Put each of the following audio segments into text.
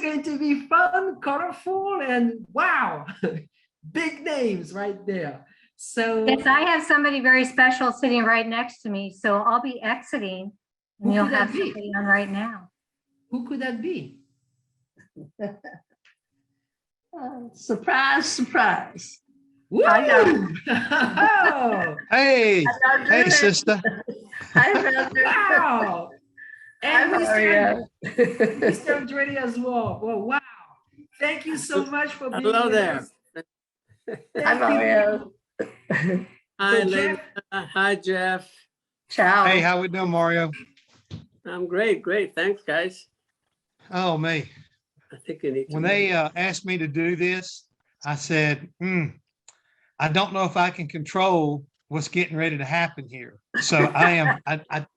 going to be fun, colorful, and wow, big names right there. So yes, I have somebody very special sitting right next to me, so I'll be exiting, and you'll have somebody on right now. Who could that be? Surprise, surprise. Woo! I know. Oh, Hey, I hey, do it. sister. Hi, brother. wow. Hi, And Mario. Mr. Andretti as well. Well, wow. Thank you so much for being Hello with there. us. Hi, Thank Mario. Hi, So, Linda. Jeff, Hi, Jeff. Ciao. Hey, how we doing, Mario? I'm great. Great. Thanks, guys. Oh, me. I think you need to. When they asked me to do this, I said, I don't know if I can control what's getting ready to happen here. So I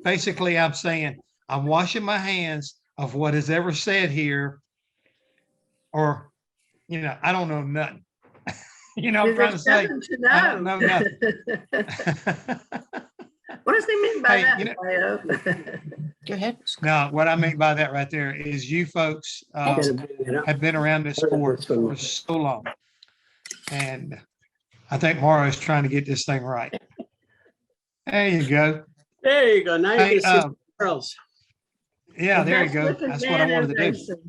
basically I'm saying I'm washing my hands of what is ever said here, or, I don't know nothing. I'm trying to say, I don't know nothing. What does he mean by Hey, that, Mario? Go ahead. No, what I mean by that right there is you folks have been around this sport for so long. And I think Mario's trying to get this thing right. There you go. There you go. Now you Hey, can see the girls. Yeah, there you Best go. looking That's what I man wanted in to do. racing.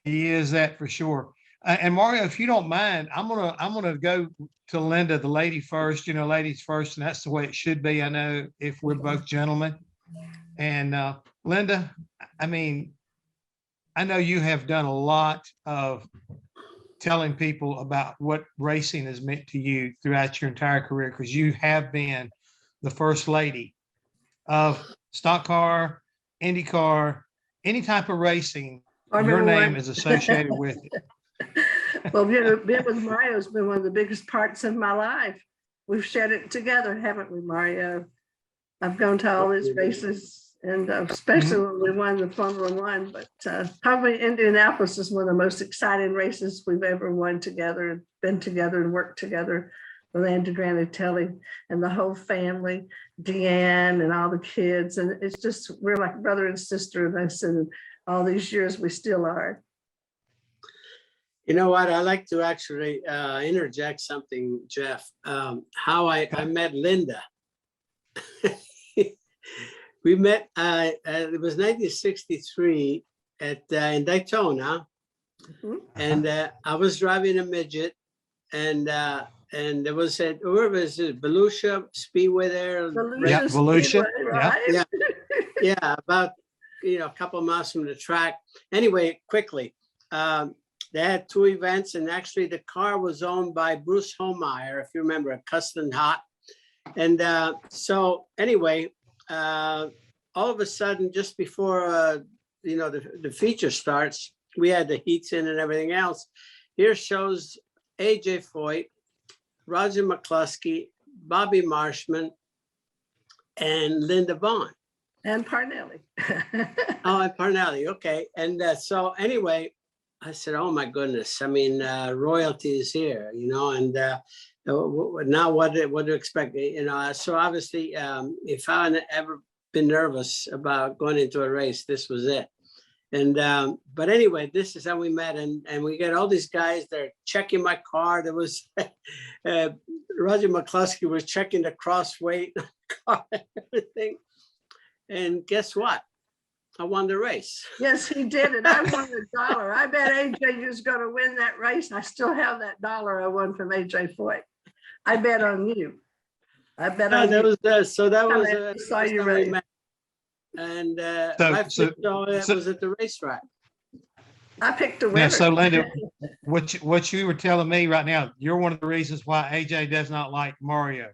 He is that for sure. And Mario, if you don't mind, I'm gonna go to Linda, the lady first. Ladies first, and that's the way it should be. I know if we're both gentlemen. And Linda, I mean, I know you have done a lot of telling people about what racing has meant to you throughout your entire career, because you have been the first lady of stock car, IndyCar, any type of racing. Your name is associated with it. Well, being with Mario has been one of the biggest parts of my life. We've shared it together, haven't we, Mario? I've gone to all his races, and especially when we won the Formula One. But probably Indianapolis is one of the most exciting races we've ever won together, been together and worked together with Andretti and the whole family, Deanne and all the kids. And it's just, we're like brother and sister. And I said, all these years, we still are. You know what? I like to actually interject something, Jeff. How I met Linda. We met, it was 1963 in Daytona. And I was driving a midget, and there was where was it? Volusia Speedway there. Yeah, Volusia. Right? Yeah, about a couple of miles from the track. Anyway, quickly, they had two events, and actually the car was owned by Bruce Homeyer, if you remember, a Custom Hot. And so anyway, all of a sudden, just before the feature starts, we had the heats in and everything else. Here shows AJ Foyt, Roger McCluskey, Bobby Marshman, and Linda Vaughn. And Parnelli. Oh, and Parnelli. Okay. And so anyway, I said, oh my goodness. I mean, royalty is here, and now what to expect, so obviously, if I had ever been nervous about going into a race, this was it. And but anyway, this is how we met, and we got all these guys. They're checking my car. There was Roger McCluskey was checking the cross weight on the car and everything. And guess what? I won the race. Yes, he did. And I won $1. I bet AJ was going to win that race. I still have that $1 I won from AJ Foyt. I bet on you. I bet on that you. Was so that was saw you race. And So it was at the racetrack. I picked a winner. Yeah, so Linda, what you were telling me right now, you're one of the reasons why AJ does not like Mario.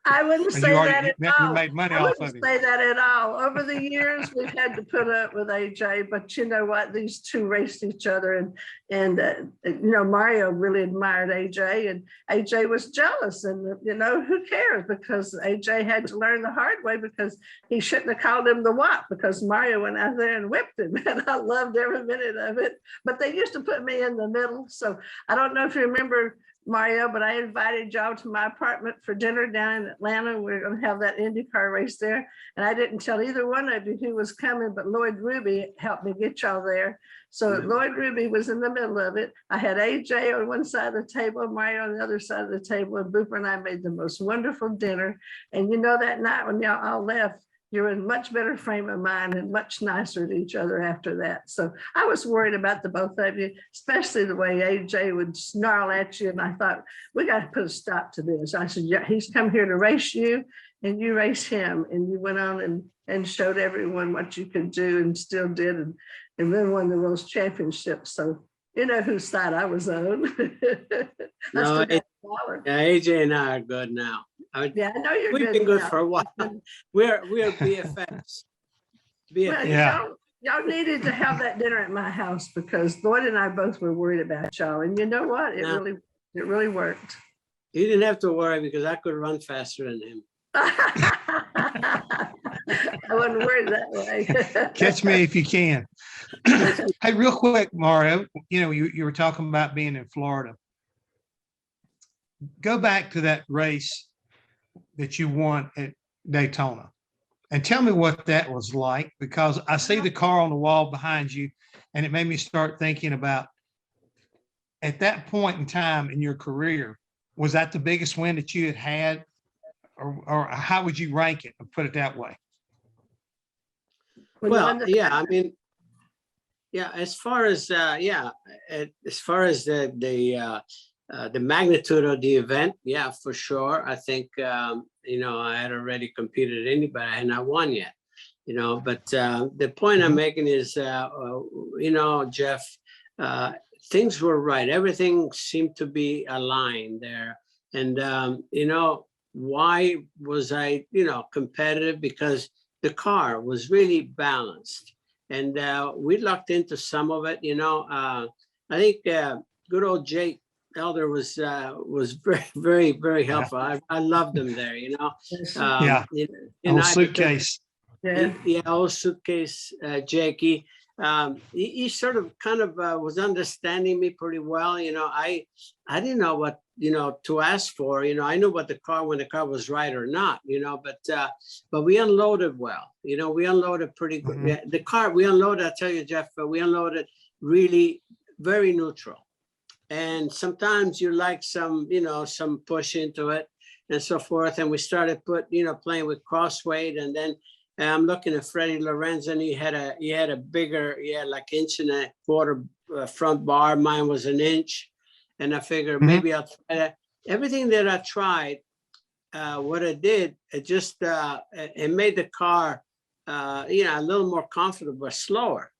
I wouldn't say that at all. You made money I off wouldn't of say it. that at all. Over the years, we've had to put up with AJ, but you know what? These two raced each other, and Mario really admired AJ, and AJ was jealous, and who cares? Because AJ had to learn the hard way, because he shouldn't have called him the Wop, because Mario went out there and whipped him, and I loved every minute of it. But they used to put me in the middle, so I don't know if you remember Mario, but I invited y'all to my apartment for dinner down in Atlanta. We're going to have that IndyCar race there. And I didn't tell either one of you who was coming, but Lloyd Ruby helped me get y'all there. So Lloyd Ruby was in the middle of it. I had AJ on one side of the table, Mario on the other side of the table, and Booper and I made the most wonderful dinner. And you know, that night when y'all all left, you're in much better frame of mind and much nicer to each other after that. So I was worried about the both of you, especially the way AJ would snarl at you. And I thought, we got to put a stop to this. I said, yeah, he's come here to race you and you race him. And you went on and showed everyone what you could do and still did. And then won the World Championship. So you know whose side I was on. No, AJ and I are good now. Yeah, I know you're We've good been good now. for a while. We're BFFs. Well, Yeah. y'all needed to have that dinner at my house because Lloyd and I both were worried about y'all. And you know what? It Yeah. really worked. You didn't have to worry because I could run faster than him. I wasn't worried that way. Catch me if you can. Hey, real quick, Mario, you know, you were talking about being in Florida. Go back to that race that you won at Daytona and tell me what that was like, because I see the car on the wall behind you and it made me start thinking about, at that point in time in your career, was that the biggest win that you had? Or how would you rank it, put it that way? Well, yeah, I mean, yeah, as far as the magnitude of the event, yeah, for sure. I think you know, I had already competed at Indy, but I had not won yet. You know, but the point I'm making is, you know, Jeff, things were right. Everything seemed to be aligned there, and you know, why was I, you know, competitive? Because the car was really balanced, and we lucked into some of it. You know, I think good old Jake Elder was very, very helpful. I loved him there. You know, Yeah. and Old suitcase. yeah, old suitcase, Jakey. He sort of kind of was understanding me pretty well. You know, I didn't know what, you know, to ask for. You know, I knew what the car, when the car was right or not, you know, but we unloaded well. You know, we unloaded pretty good. Mhm. The car we unloaded, I tell you, Jeff, we unloaded really very neutral. And sometimes you like some, you know, some push into it and so forth. And we started playing with crossweight, and then I'm looking at Freddie Lorenzen. He had a bigger, like 1.25 inch front bar. Mine was 1 inch. And I figured maybe I'll try that. Everything that I tried, what I did, it just, it made the car, you know, a little more comfortable, slower.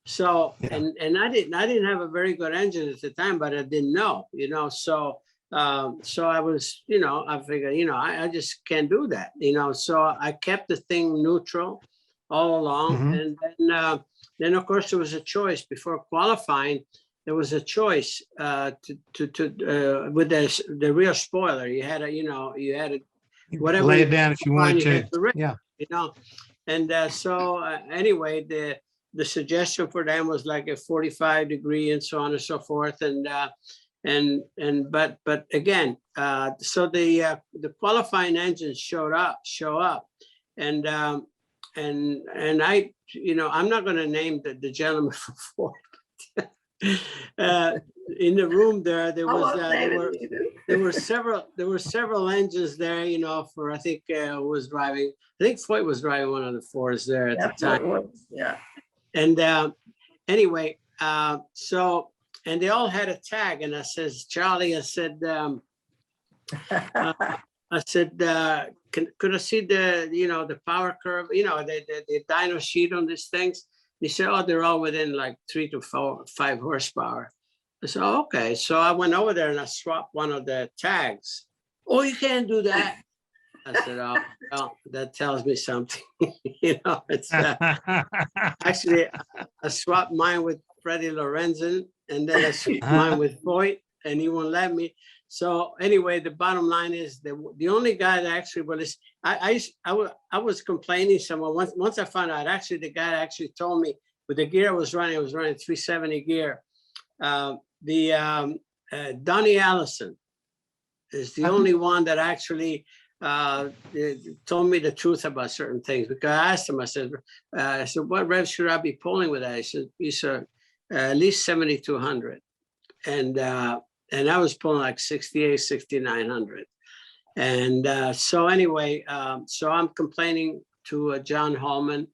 So, Yeah. and I didn't have a very good engine at the time, but I didn't know, you know, so I was, you know, I figured, you know, I just can't do that, you know, so I kept the thing neutral all along. Mhm. And then of course there was a choice before qualifying. There was a choice with the rear spoiler. You had whatever Lay it down if you wanted you had to. race, Yeah. you know. And so anyway, the suggestion for them was like a 45 degree and so on and so forth. But again, so the qualifying engines show up, and I, you know, I'm not going to name the gentleman from Ford. In the room there were several engines there, you know, for I think Floyd was driving one of the Fords there at the time. Yeah. And anyway, so, and they all had a tag, and I says, Charlie, I said, could I see the power curve, you know, the dyno sheet on these things? He said, oh, they're all within like 3 to 5 horsepower. I said, oh, okay. So I went over there and I swapped one of the tags. Oh, you can't do that. I said, oh, well, that tells me something. You know, it's actually, I swapped mine with Freddie Lorenzen, and then I swapped mine with Floyd, and he won't let me. So anyway, the bottom line is the only guy that actually was, I was complaining someone once I found out, actually the guy actually told me with the gear I was running 370 gear. Donnie Allison is the only one that actually told me the truth about certain things, because I asked him, I said, what rev should I be pulling with that? He said, at least 7,200. And I was pulling like 68, 6,900. And so anyway, so I'm complaining to John Hallman,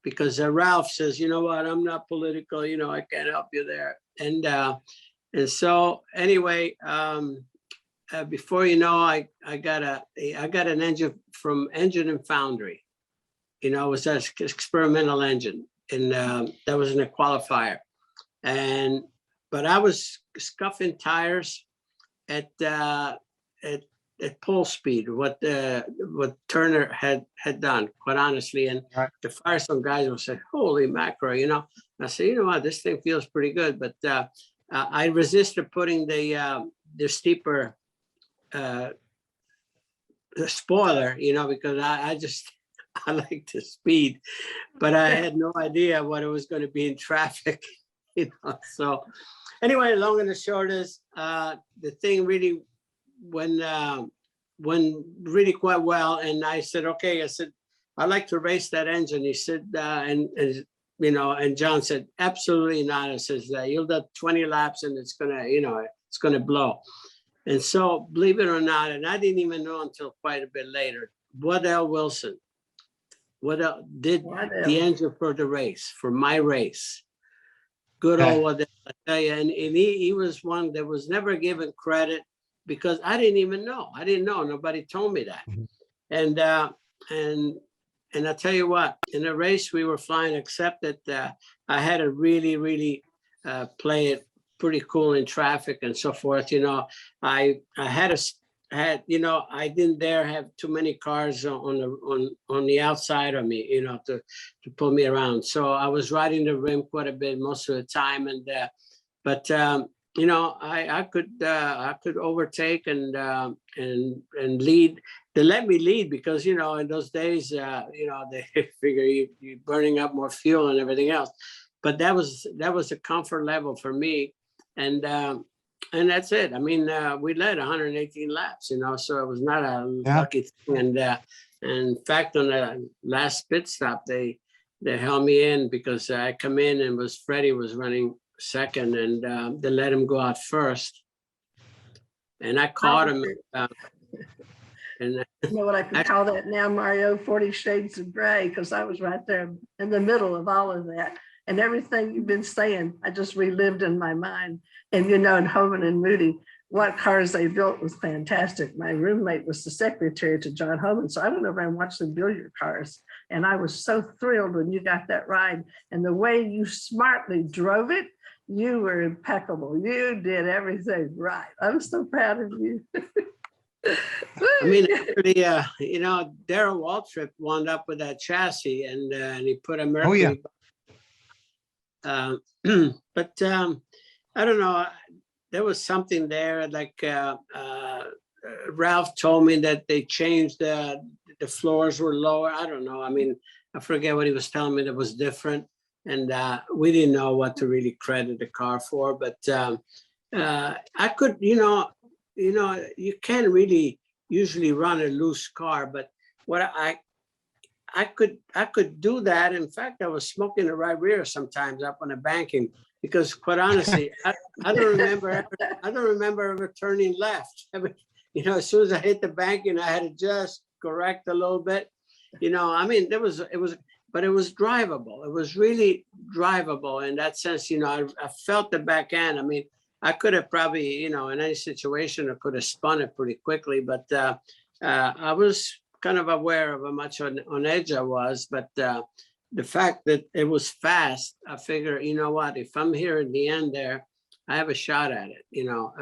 because Ralph says, you know what, I'm not political, you know, I can't help you there. And so anyway, before you know, I got an engine from Engine and Foundry. You know, it was an experimental engine, and that was in a qualifier. But I was scuffing tires at pole speed, what Turner had done, quite honestly. And Right. the Firestone guys will say, holy macro, you know. I said, you know what, this thing feels pretty good. But I resisted putting the steeper the spoiler, you know, because I like the speed, but I had no idea what it was going to be in traffic, you know. So anyway, long and the short is, the thing really went really quite well. And I said, okay, I said, I'd like to race that engine. He said, and you know, and John said, absolutely not. I says, you'll do 20 laps and it's gonna, you know, it's gonna blow. And so, believe it or not, and I didn't even know until quite a bit later, Waddell Wilson, did the engine for the race, for my race. Good old Waddell, I tell you. And he was one that was never given credit, because I didn't even know. I didn't know. Nobody told me that. And I tell you what, in the race we were flying, except that I had to really, really play it pretty cool in traffic and so forth. You know, I had, you know, I didn't dare have too many cars on the outside of me, you know, to pull me around. So I was riding the rim quite a bit most of the time. And but you know, I could overtake and lead. They let me lead because, you know, in those days, you know, they figure you're burning up more fuel and everything else. But that was a comfort level for me. And that's it. I mean, we led 118 laps, you know, so it was not a lucky thing. And in fact, on the last pit stop, they held me in because I come in and Freddie was running second, and they let him go out first. And I caught him. And you know what I could call that now, Mario? 40 Shades of Gray, because I was right there in the middle of all of that. And everything you've been saying, I just relived in my mind. And, you know, in Homan and Moody, what cars they built was fantastic. My roommate was the secretary to John Homan. So I went over and watched them build your cars. And I was so thrilled when you got that ride. And the way you smartly drove it, you were impeccable. You did everything right. I'm so proud of you. I mean, actually, you know, Darrell Waltrip wound up with that chassis, and he put a Mercury. Oh, yeah. But I don't know. There was something there. Like Ralph told me that they changed the floors were lower. I don't know. I mean, I forget what he was telling me that was different, and we didn't know what to really credit the car for. But I could, you know, you can't really usually run a loose car, but what I could do that. In fact, I was smoking the right rear sometimes up on the banking, because quite honestly, I don't remember ever turning left. I mean, you know, as soon as I hit the banking, I had to just correct a little bit. You know, I mean, but it was drivable. It was really drivable in that sense. You know, I felt the back end. I mean, I could have probably, you know, in any situation, I could have spun it pretty quickly, but I was kind of aware of how much on edge I was. But the fact that it was fast, I figure, you know what, if I'm here at the end there, I have a shot at it, you know,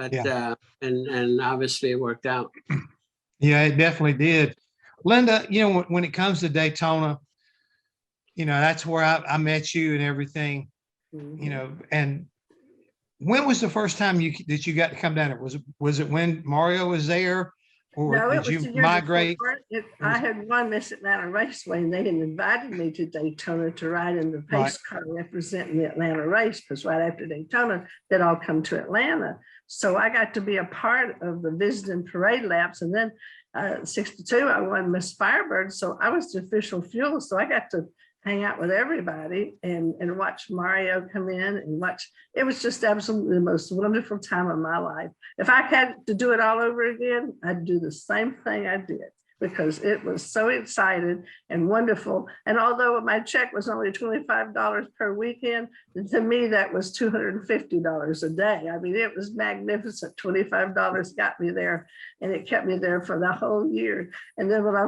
and obviously it worked out. Yeah, it definitely did. Linda, you know, when it comes to Daytona, you know, that's where I met you and everything, you know. And when was the first time that you got to come down there? Was it when Mario was there? Or No, it did was the you year migrate? before. I had won Miss Atlanta Raceway, and they had invited me to Daytona to ride in the Right. pace car representing the Atlanta race, because right after Daytona, they'd all come to Atlanta. So I got to be a part of the visiting parade laps. And then 62, I won Miss Firebird. So I was the official fuel. So I got to hang out with everybody and watch Mario come in and watch. It was just absolutely the most wonderful time of my life. If I had to do it all over again, I'd do the same thing I did, because it was so exciting and wonderful. And although my check was only $25 per weekend, to me, that was $250 a day. I mean, it was magnificent. $25 got me there, and it kept me there for the whole year. And then when I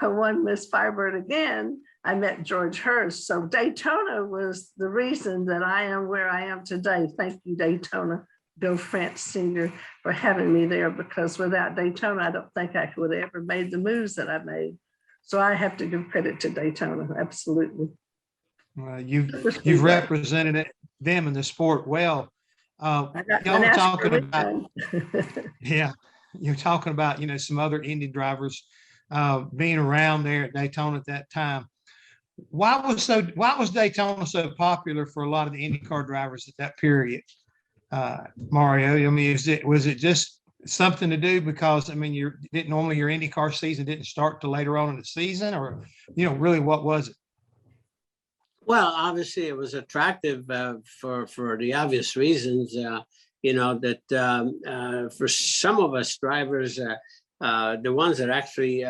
won Miss Firebird again, I met George Hurst. So Daytona was the reason that I am where I am today. Thank you, Daytona, Bill France Sr., for having me there, because without Daytona, I don't think I would have ever made the moves that I made. So I have to give credit to Daytona, absolutely. You've represented them in the sport well. I got Y'all my were NASCAR talking rig about, done. yeah, you're talking about, some other Indy drivers being around there at Daytona at that time. Why was Daytona so popular for a lot of the IndyCar drivers at that period? Mario, I mean, was it just something to do because, I mean, your IndyCar season didn't start till later on in the season, or, really what was it? Well, obviously it was attractive for the obvious reasons, that for some of us drivers, the ones that actually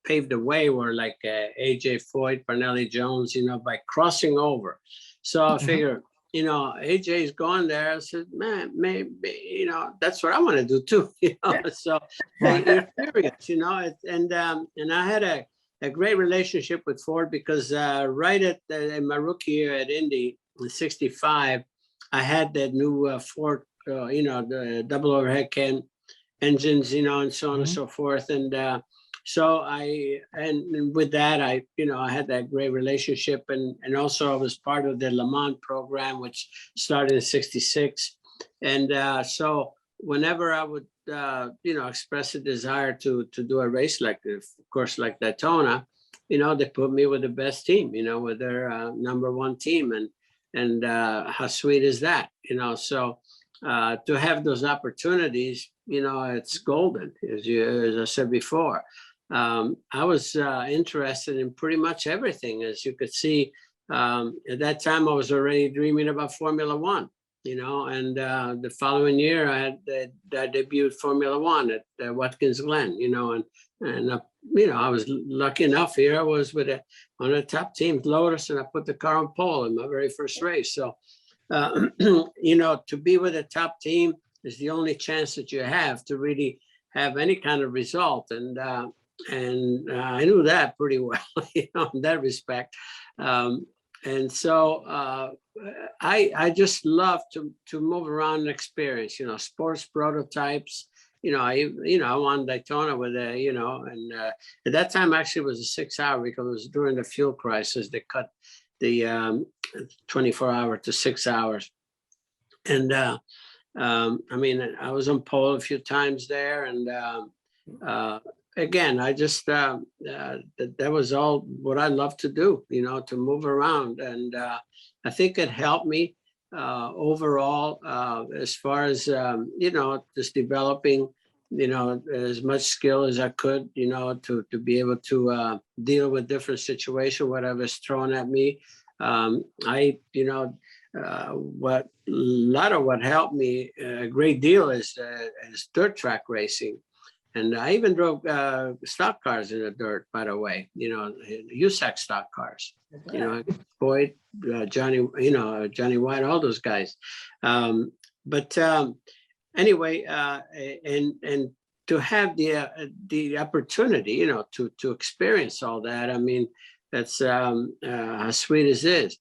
paved the way were like AJ Foyt, Parnelli Jones, by crossing over. So I figure, AJ's going there. I said, man, maybe, that's what I want to do too, So you're curious, and I had a great relationship with Ford, because right in my rookie year at Indy in '65, I had that new Ford, the double overhead cam engines, and so on and so forth. And so and with that, I had that great relationship. And also I was part of the Le Mans program, which started in '66. And so whenever I would, express a desire to do a race like, of course, like Daytona, they put me with the best team, with their number one team. And how sweet is that, so to have those opportunities, it's golden, as I said before. I was interested in pretty much everything. As you could see, at that time, I was already dreaming about Formula One, and the following year I debuted Formula One at Watkins Glen, and I was lucky enough. Here I was with one of the top teams, Lotus, and I put the car on pole in my very first race. So, to be with a top team is the only chance that you have to really have any kind of result. And I knew that pretty well, in that respect. And so I just love to move around and experience, sports prototypes. I won Daytona with and at that time actually it was a 6 hour, because it was during the fuel crisis. They cut the 24 hour to 6 hours. And I mean, I was on pole a few times there. And again, I just, that was all what I love to do, to move around. And I think it helped me overall, as far as, just developing, as much skill as I could, to be able to deal with different situations, whatever's thrown at me. What a lot of what helped me a great deal is dirt track racing. And I even drove stock cars in the dirt, by the way, USAC stock cars, Boyd, Johnny, Johnny White, all those guys. But anyway, and to have the opportunity, to experience all that, I mean, that's how sweet it is.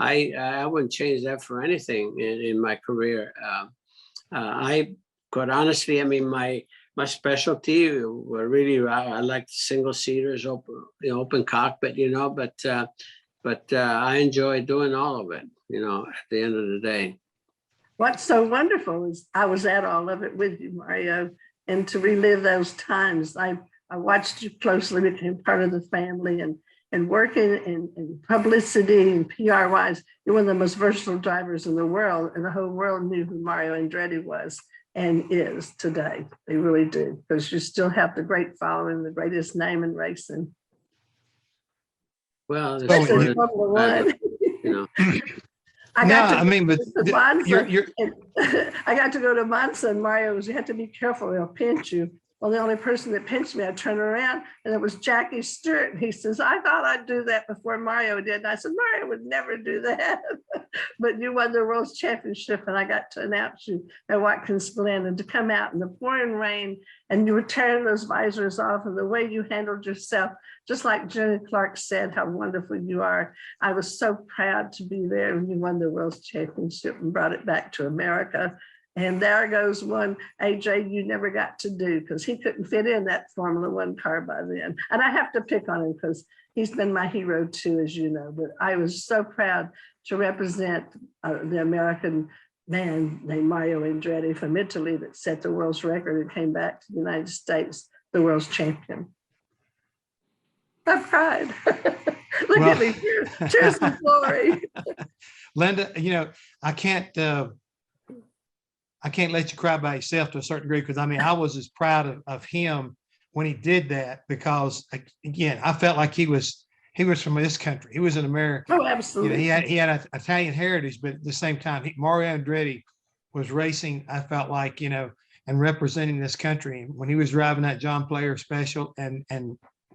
I wouldn't change that for anything in my career. I quite honestly, I mean, my specialty were really, I like single seaters, open cockpit, but I enjoy doing all of it, at the end of the day. What's so wonderful is I was at all of it with you, Mario. and to relive those times. I watched you closely, became part of the family, and working in publicity and PR wise, you're one of the most versatile drivers in the world, and the whole world knew who Mario Andretti was and is today. They really do, because you still have the great following, the greatest name in racing. Well, Especially it's Formula One. you know. I No, got to I mean, but to Monza, you're, and I got to go to Monza, and Mario was, you have to be careful, they'll pinch you. Well, the only person that pinched me, I turned around and it was Jackie Stewart. And he says, I thought I'd do that before Mario did. And I said, Mario would never do that. But you won the World Championship, and I got to announce you at Watkins Glen, and to come out in the pouring rain and you were tearing those visors off, and the way you handled yourself, just like Jenny Clark said, how wonderful you are. I was so proud to be there when you won the World Championship and brought it back to America. And there goes one, AJ, you never got to do, because he couldn't fit in that Formula One car by then. And I have to pick on him because he's been my hero too, as you know. But I was so proud to represent the American man named Mario Andretti from Italy that set the world's record and came back to the United States, the world's champion. I cried. Look at me, cheers to glory. Linda, you know, I can't let you cry by yourself to a certain degree, because I mean, I was as proud of him when he did that, because again, I felt like he was from this country. He was an American. Oh, absolutely. You know, he had an Italian heritage, but at the same time, Mario Andretti was racing, I felt like, you know, and representing this country. When he was driving that John Player special and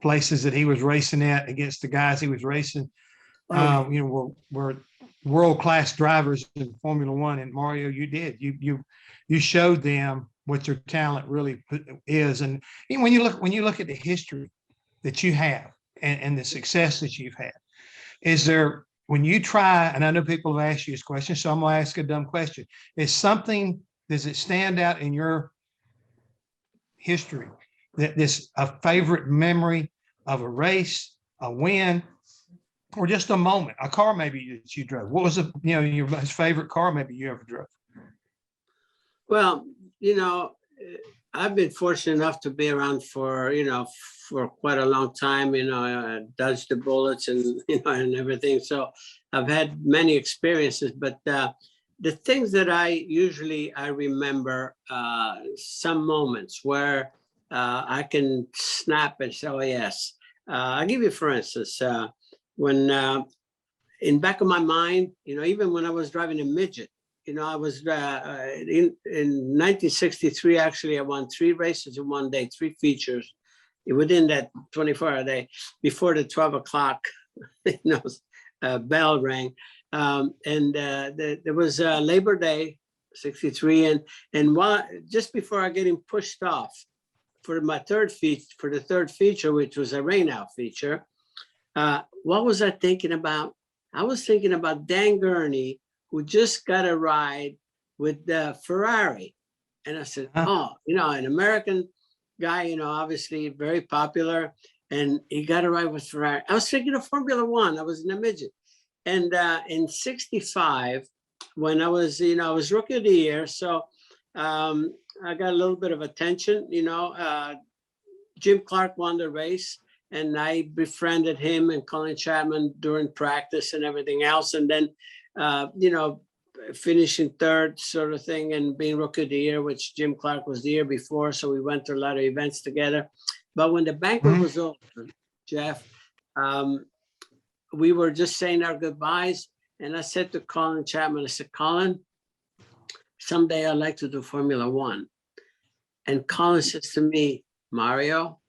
places that he was racing at against the guys he was racing, you know, were world-class drivers in Formula One. And Mario, you did. You showed them what your talent really is. And when you look at the history that you have and the success that you've had, is there, when you try, and I know people have asked you this question, so I'm gonna ask a dumb question. Does it stand out in your history that a favorite memory of a race, a win, or just a moment, a car maybe that you drove? What was your most favorite car maybe you ever drove? Well, you know, I've been fortunate enough to be around for quite a long time, you know, dodged the bullets and, you know, and everything. So I've had many experiences, but the things that I remember, some moments where I can snap and say, oh, yes. I'll give you, for instance, when in back of my mind, you know, even when I was driving a midget, you know, I was in 1963, actually, I won 3 races in one day, 3 features within that 24-hour day before the 12 o'clock, you know, bell rang. There was Labor Day, 63. And just before I getting pushed off for the third feature, which was a rain-out feature, what was I thinking about? I was thinking about Dan Gurney, who just got a ride with the Ferrari. And I said, oh, you know, an American guy, you know, obviously very popular, and he got a ride with Ferrari. I was thinking of Formula One. I was in a midget. And in 65, when I was rookie of the year, so I got a little bit of attention, you know. Jim Clark won the race, and I befriended him and Colin Chapman during practice and everything else. And then, you know, finishing third sort of thing and being rookie of the year, which Jim Clark was the year before. So we went to a lot of events together. But when the banquet was over, Jeff, we were just saying our goodbyes. And I said to Colin Chapman, I said, Colin, someday I'd like to do Formula One. And Colin says to me, Mario,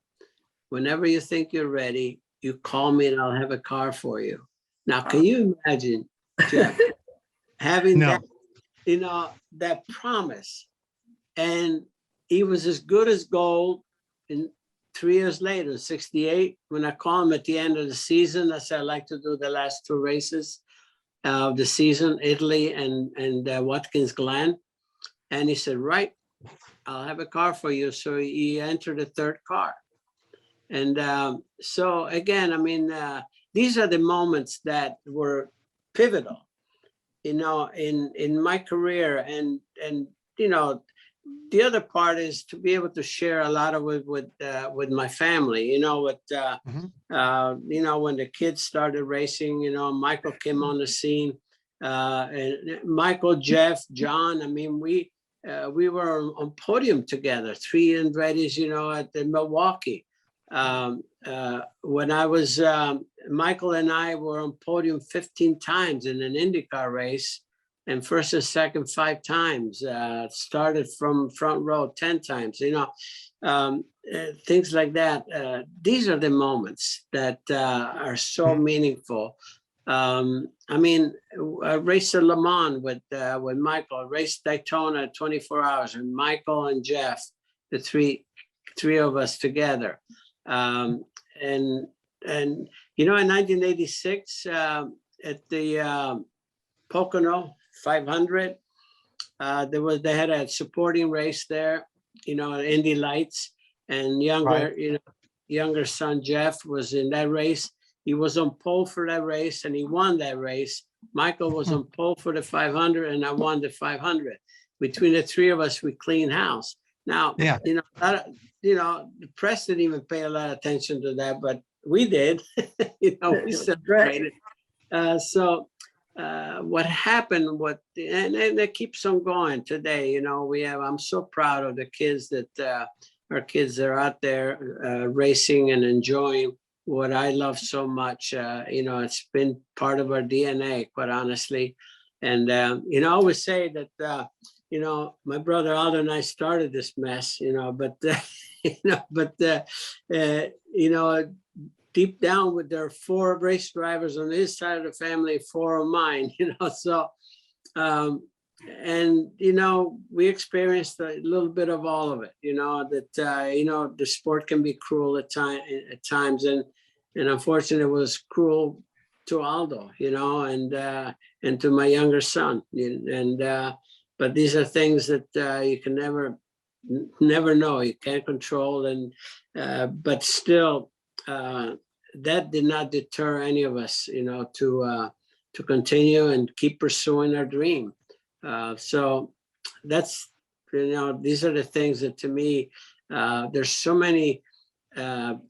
whenever you think you're ready, you call me and I'll have a car for you. Now, can you imagine, Jeff, having that, you know, that promise? And he was as good as gold. And 3 years later, 68, when I called him at the end of the season, I said, I'd like to do the last 2 races of the season, Italy and Watkins Glen. And he said, right, I'll have a car for you. So he entered the 3rd car. And so again, I mean, these are the moments that were pivotal, you know, in my career. And you know, the other part is to be able to share a lot of it with my family, you know, you know, when the kids started racing, you know, Michael came on the scene, and Michael, Jeff, John, I mean, we were on podium together, 3 Andretti's, you know, at the Milwaukee. When I was, Michael and I were on podium 15 times in an IndyCar race, and first and second 5 times, started from front row 10 times, you know, things like that. These are the moments that are so meaningful. I mean, I raced at Le Mans with Michael, I raced Daytona 24 hours, and Michael and Jeff, the three of us together. And you know, in 1986, at the Pocono 500, they had a supporting race there, you know, Indy Lights, and younger son Jeff was in that race. He was on pole for that race, and he won that race. Michael was on pole for the 500, and I won the 500. Between the 3 of us, we cleaned house. Now, you know, the press didn't even pay a lot of attention to that, but we did. You know, we celebrated. What happened? And it keeps on going today. You know, I'm so proud of the kids that our kids are out there racing and enjoying what I love so much. You know, it's been part of our DNA, quite honestly. And you know, I always say that you know, my brother Aldo and I started this mess. You know, but you know, deep down, with there are 4 race drivers on his side of the family, 4 on mine. You know, so and you know, we experienced a little bit of all of it. You know, that you know, the sport can be cruel at times, and unfortunately, it was cruel to Aldo. You know, and to my younger son. And but these are things that you can never know. You can't control, and but still. That did not deter any of us, you know, to continue and keep pursuing our dream. So that's, you know, these are the things that, to me, there's so many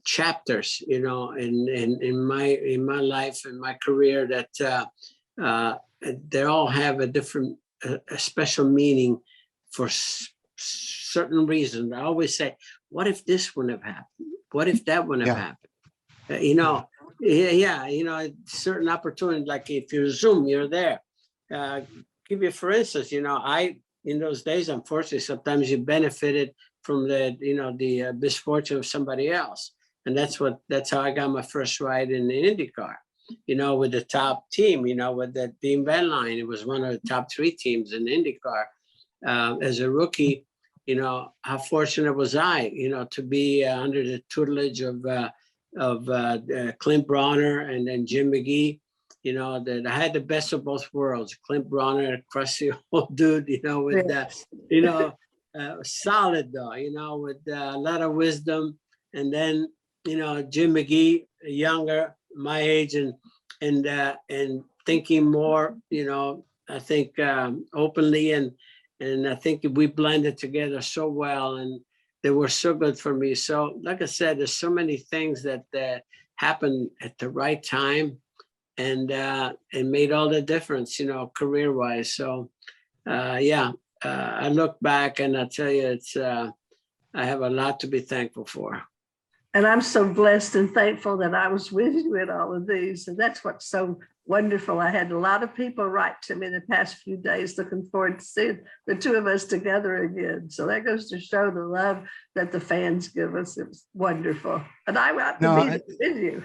chapters, you know, in my life and my career that they all have a special meaning for certain reasons. I always say, what if this wouldn't have happened? What if that wouldn't have happened? You know, you know, certain opportunity, like if you're Zoom, you're there. Give you, for instance, you know, in those days, unfortunately, sometimes you benefited from the misfortune of somebody else. And that's how I got my first ride in the IndyCar, you know, with the top team, you know, with the Dean Van Line. It was one of the top 3 teams in IndyCar. As a rookie, you know, how fortunate was I, you know, to be under the tutelage of Clint Bronner and then Jim McGee. You know, that I had the best of both worlds. Clint Bronner, a crusty old dude, you know, with you know, solid though, you know, with a lot of wisdom. And then, you know, Jim McGee, younger, my age, and thinking more, you know, I think openly, and I think we blended together so well, and they were so good for me. So, like I said, there's so many things that happened at the right time, and made all the difference, you know, career-wise. So, I look back and I tell you, it's I have a lot to be thankful for. And I'm so blessed and thankful that I was with you in all of these. And that's what's so wonderful. I had a lot of people write to me the past few days looking forward to seeing the 2 of us together again. So that goes to show the love that the fans give us. It was wonderful. And I got to be with you.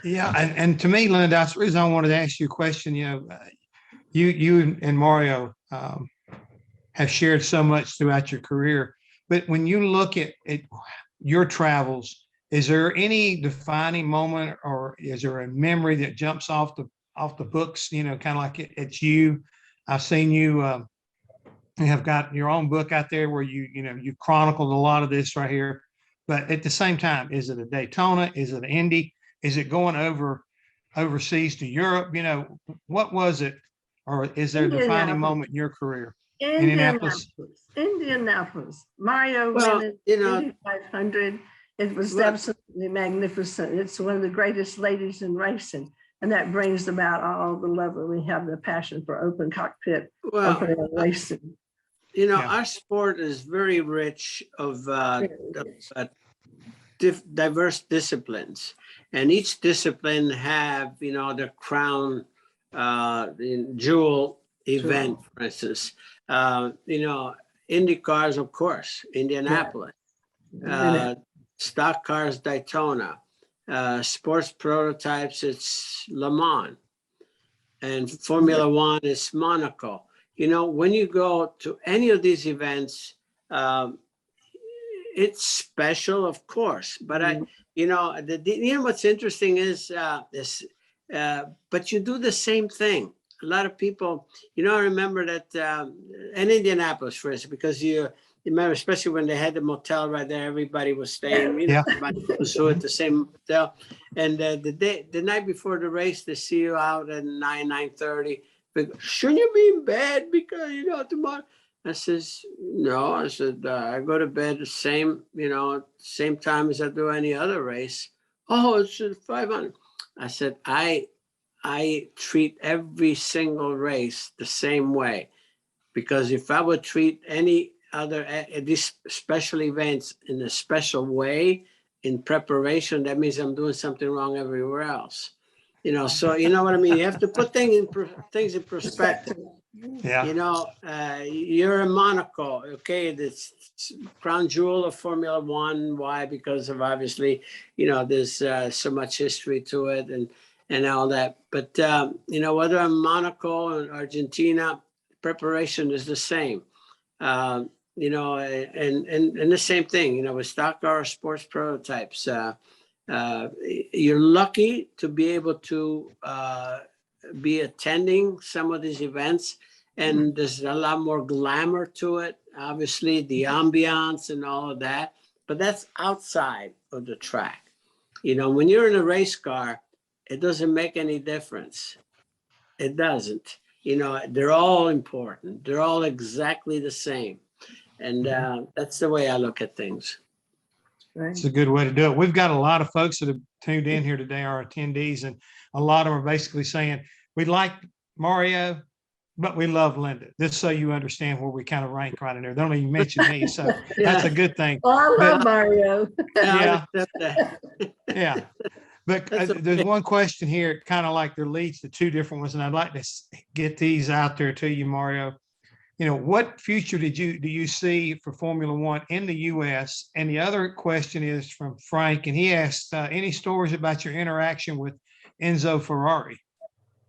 Yeah. And to me, Linda, that's the reason I wanted to ask you a question. You know, you and Mario have shared so much throughout your career. But when you look at your travels, is there any defining moment, or is there a memory that jumps off the books, you know, kind of like it's you? I've seen you have got your own book out there where you've chronicled a lot of this right here. But at the same time, is it a Daytona? Is it an Indy? Is it going overseas to Europe? You know, what was it? Or is there a defining moment in your career? Indianapolis. Indianapolis. Mario Well, went you in know, Indy 500. It was Well- absolutely magnificent. It's one of the greatest ladies in racing. And that brings about all the love that we have, the passion for open cockpit, well, open air racing. you know, Yeah. our sport is very rich of Very diverse disciplines, and each discipline have, you know, the crown jewel event, for instance. You know, Indy cars, of course, Indianapolis, stock cars, Daytona, sports prototypes, it's Le Mans, and Formula One is Monaco. You know, when you go to any of these events, it's special, of course, but you know, you know, what's interesting is this, but you do the same thing. A lot of people, you know, I remember that in Indianapolis, for instance, because you remember, especially when they had the motel right there, everybody was staying, you know, Yeah. everybody was at the same hotel. And the night before the race, they see you out at 9:30. Shouldn't you be in bed because, you know, tomorrow? I says, no. I said, I go to bed the same, you know, same time as I do any other race. Oh, it's 500. I said, I treat every single race the same way, because if I would treat any other these special events in a special way in preparation, that means I'm doing something wrong everywhere else. You know, so you know what I mean. You have to put things in perspective. Yeah. You know, you're in Monaco, okay, this crown jewel of Formula One. Why? Because of obviously, you know, there's so much history to it and all that. But, you know, whether I'm Monaco and Argentina, preparation is the same. You know, and the same thing, you know, with stock car sports prototypes. You're lucky to be able to be attending some of these events, and there's a lot more glamour to it, obviously the ambiance and all of that, but that's outside of the track. You know, when you're in a race car, it doesn't make any difference. It doesn't. You know, they're all important. They're all exactly the same. And that's the way I look at things. It's a good way to do it. We've got a lot of folks that have tuned in here today, our attendees, and a lot of them are basically saying, we like Mario, but we love Linda. Just so you understand where we kind of rank right in there. They don't even mention me, so that's a good thing. Oh, I love But- Mario. Yeah. I accept that. Yeah. But That's okay. there's one question here, kind of like there leads to two different ones, and I'd like to get these out there to you, Mario. You know, what future do you see for Formula One in the U.S.? And the other question is from Frank, and he asked, any stories about your interaction with Enzo Ferrari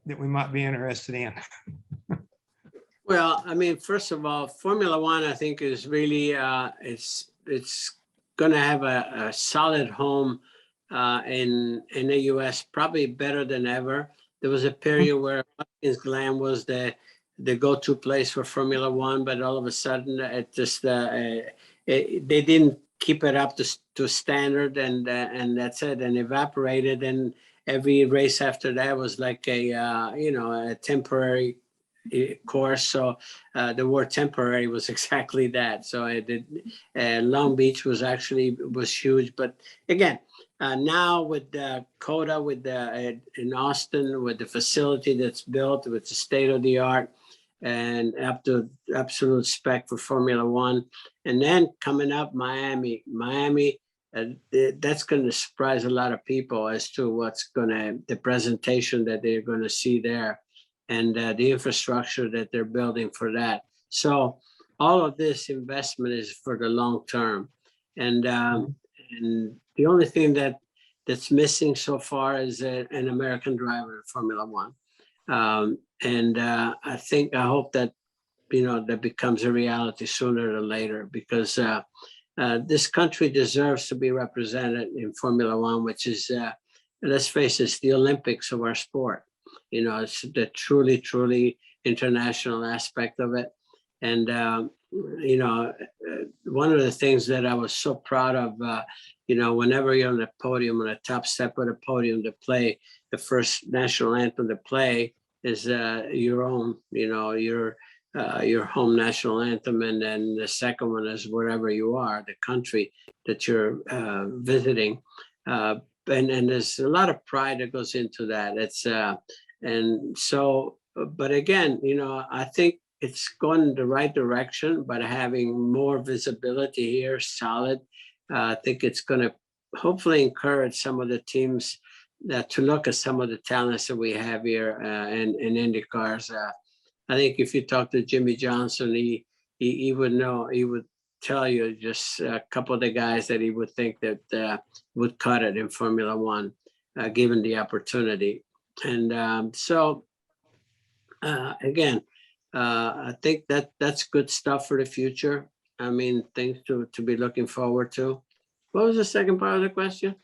that we might be interested in? Well, I mean, first of all, Formula One, I think, is really it's going to have a solid home in the U.S. probably better than ever. There was a period where Watkins Glen was the go-to place for Formula One, but all of a sudden it just they didn't keep it up to standard, and that's it, and evaporated. And every race after that was like a you know, a temporary course. So the word temporary was exactly that. So I did. Long Beach was huge, but again. Now with COTA, with in Austin, with the facility that's built, with the state of the art, and up to absolute spec for Formula One, and then coming up Miami, that's going to surprise a lot of people as to the presentation that they're going to see there, and the infrastructure that they're building for that. So all of this investment is for the long term, and the only thing that's missing so far is an American driver in Formula One. I hope that, you know, that becomes a reality sooner or later, because this country deserves to be represented in Formula One, which is, let's face it, it's the Olympics of our sport. You know, it's the truly, truly international aspect of it. And, you know, one of the things that I was so proud of, you know, whenever you're on the podium, on the top step of the podium to play the first national anthem to play is your own, you know, your your home national anthem, and then the second one is wherever you are, the country that you're visiting. And there's a lot of pride that goes into that. It's and so, but again, you know, I think it's going in the right direction, but having more visibility here, solid. I think it's going to hopefully encourage some of the teams to look at some of the talents that we have here in IndyCars. I think if you talk to Jimmy Johnson, he would know, he would tell you just a couple of the guys that he would think that would cut it in Formula One, given the opportunity. And so again, I think that's good stuff for the future. I mean, things to be looking forward to. What was the second part of the question?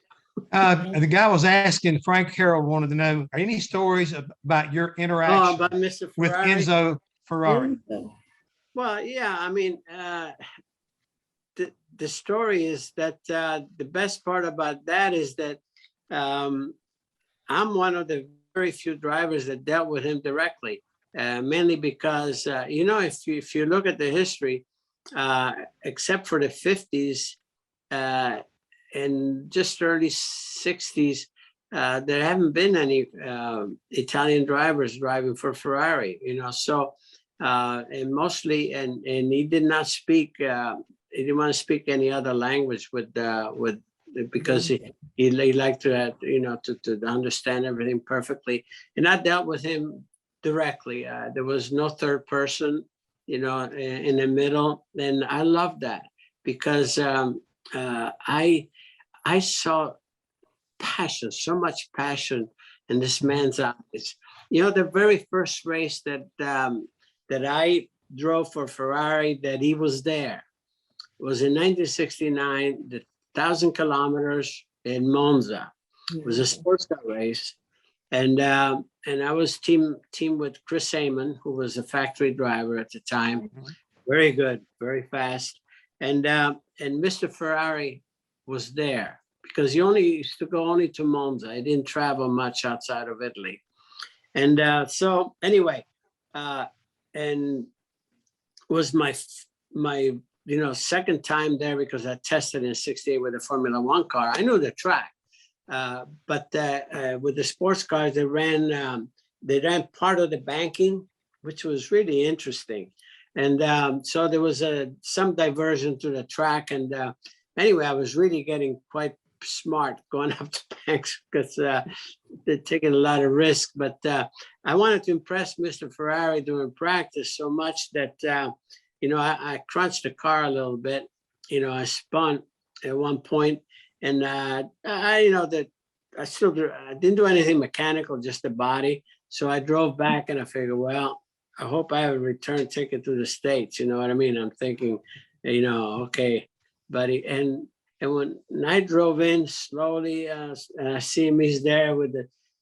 The guy was asking, Frank Harold wanted to know, are any stories about your interaction about Mr. with Ferrari? Enzo Ferrari? Well, yeah, I mean, the story is that the best part about that is that I'm one of the very few drivers that dealt with him directly, mainly because, you know, if you look at the history, except for the 50s and just early 60s, there haven't been any Italian drivers driving for Ferrari, you know, so and mostly, and he did not speak, he didn't want to speak any other language because he liked to, you know, to understand everything perfectly. And I dealt with him directly. There was no third person, you know, in the middle. And I loved that because I saw passion, so much passion in this man's eyes. You know, the very first race that I drove for Ferrari, that he was there, was in 1969, the 1,000 kilometers in Monza. It was a sports car race. And I was team with Chris Amon, who was a factory driver at the time. Very good, very fast. And Mr. Ferrari was there because he only used to go only to Monza. He didn't travel much outside of Italy. And so anyway, and was my you know, second time there because I tested in '68 with a Formula One car. I knew the track, but with the sports cars, they ran part of the banking, which was really interesting. And so there was some diversion to the track. And anyway, I was really getting quite smart going up to banks because they're taking a lot of risk. But I wanted to impress Mr. Ferrari during practice so much that, you know, I crunched the car a little bit. You know, I spun at one point, and you know, that I didn't do anything mechanical, just the body. So I drove back and I figured, well, I hope I have a return ticket to the States. You know what I mean? I'm thinking, you know, okay, buddy. And when I drove in slowly, and I see him, he's there with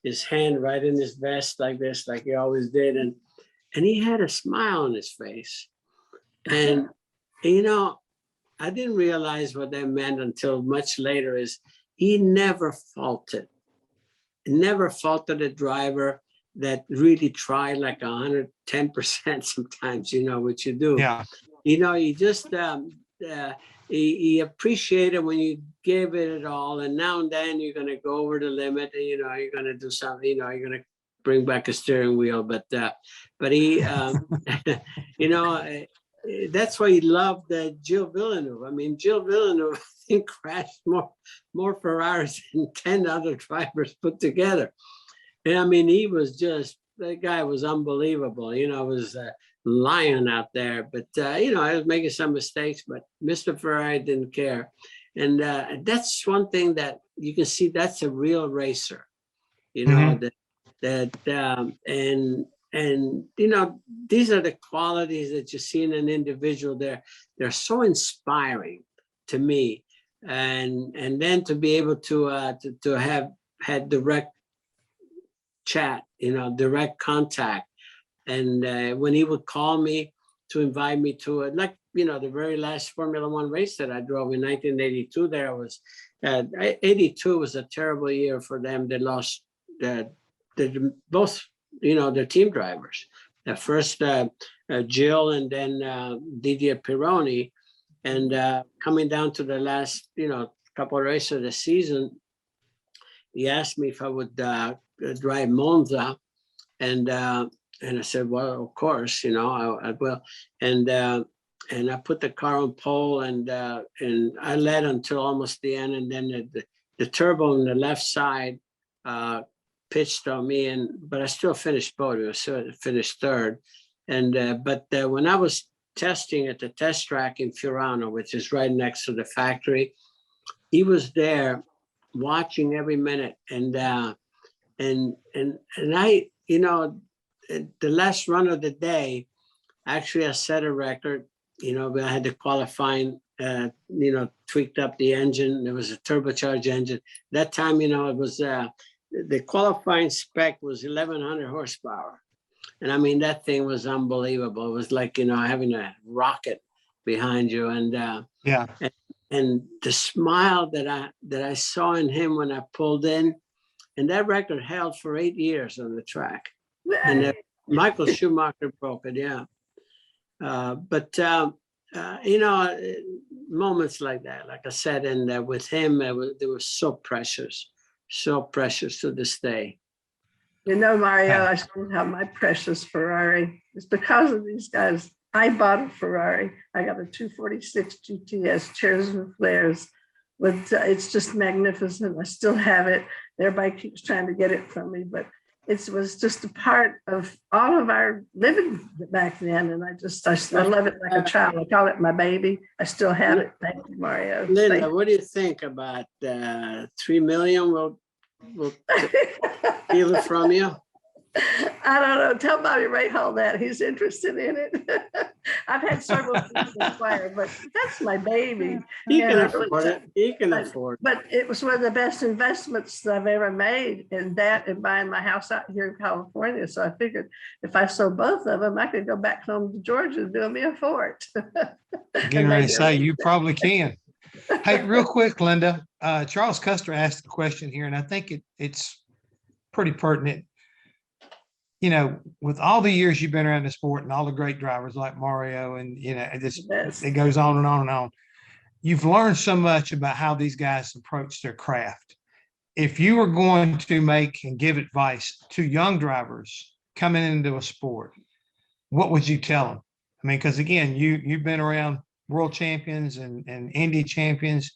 his hand right in his vest like this, like he always did. And he had a smile on his face. And, you know, I didn't realize what that meant until much later is he never faulted a driver that really tried like 110% sometimes, you know, what you do. Yeah. You know, he just, he appreciated when you gave it all, and now and then you're going to go over the limit, and, you know, you're going to do something, you know, you're going to bring back a steering wheel, but he, you know, that's why he loved Gilles Villeneuve. I mean, Gilles Villeneuve, I think, crashed more Ferraris than 10 other drivers put together. And I mean, he was just, that guy was unbelievable. You know, it was a lion out there. But, you know, I was making some mistakes, but Mr. Ferrari didn't care. And that's one thing that you can see, that's a real racer, you know, and you know, these are the qualities that you see in an individual. They're so inspiring to me, and then to be able to have had direct chat, you know, direct contact, and when he would call me to invite me to it, like, you know, the very last Formula One race that I drove in 1982. There was 82 was a terrible year for them. They lost both, you know, their team drivers, At first, Jill and then Didier Pironi. And coming down to the last, couple of races of the season, he asked me if I would drive Monza. And I said, well, of course, I will. And I put the car on pole and I led until almost the end. And then the turbo on the left side pitched on me, but I still finished podium. So I finished third. And but when I was testing at the test track in Furano, which is right next to the factory, he was there watching every minute. And I, the last run of the day, actually I set a record. I had the qualifying, tweaked up the engine. There was a turbocharged engine. That time, it was the qualifying spec was 1,100 horsepower. And I mean, that thing was unbelievable. It was like, having a rocket behind you. And Yeah. And the smile that I saw in him when I pulled in, and that record held for 8 years on the track. And Michael Schumacher broke it, yeah. But moments like that, like I said, and with him, they were so precious to this day. Mario, I still have my precious Ferrari. It's because of these guys. I bought a Ferrari. I got a 246 GTS, chairs and flares. It's just magnificent. I still have it. Everybody keeps trying to get it from me, but it was just a part of all of our living back then. And I love it like a child. I call it my baby. I still have it. Thank you, Mario. Linda, what do you think about 3 million? We'll steal it from you. I don't know. Tell Bobby Rahal that he's interested in it. I've had several things inquire, but that's my baby. He can afford it. He can afford it. But it was one of the best investments that I've ever made, and buying my house out here in California. So I figured if I sold both of them, I could go back home to Georgia and build me a fort. Getting ready to say you probably can. Hey, real quick, Linda, Charles Custer asked a question here, and I think it's pretty pertinent. With all the years you've been around the sport and all the great drivers like Mario and, it goes on and on and on. You've learned so much about how these guys approach their craft. If you were going to make and give advice to young drivers coming into a sport, what would you tell them? I mean, because again, you've been around world champions and Indy champions.